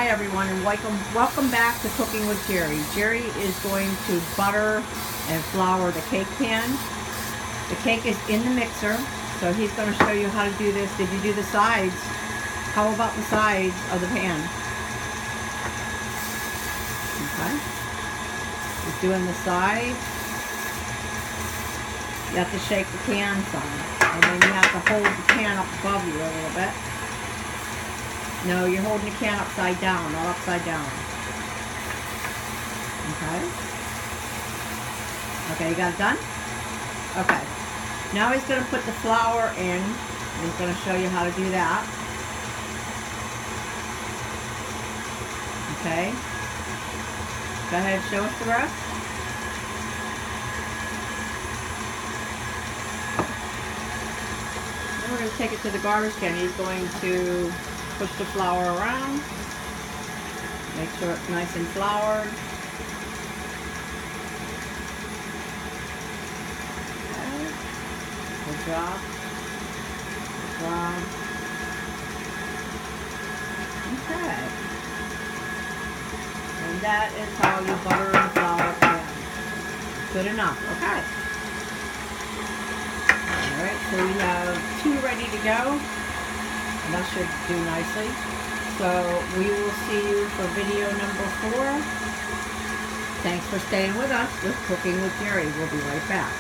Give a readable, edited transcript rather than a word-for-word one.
Hi everyone, and welcome back to Cooking with Jerry. Jerry is going to butter and flour the cake pan. The cake is in the mixer, so he's going to show you how to do this. Did you do the sides? How about the sides of the pan? Okay. He's doing the sides. You have to shake the pan some, and then you have to hold the pan up above you a little bit. No, you're holding the can upside down, not upside down. Okay. Okay, you got it done? Okay. Now he's going to put the flour in. He's going to show you how to do that. Okay. Go ahead, show us the rest. Then we're going to take it to the garbage can. He's going to push the flour around. Make sure it's nice and floured. Okay. Good job. Good job. Okay. And that is how you butter and flour pan. Good enough. Okay. Alright, so we have two ready to go. And that should do nicely. So we will see you for video number 4. Thanks for staying with us with Cooking with Jerry. We'll be right back.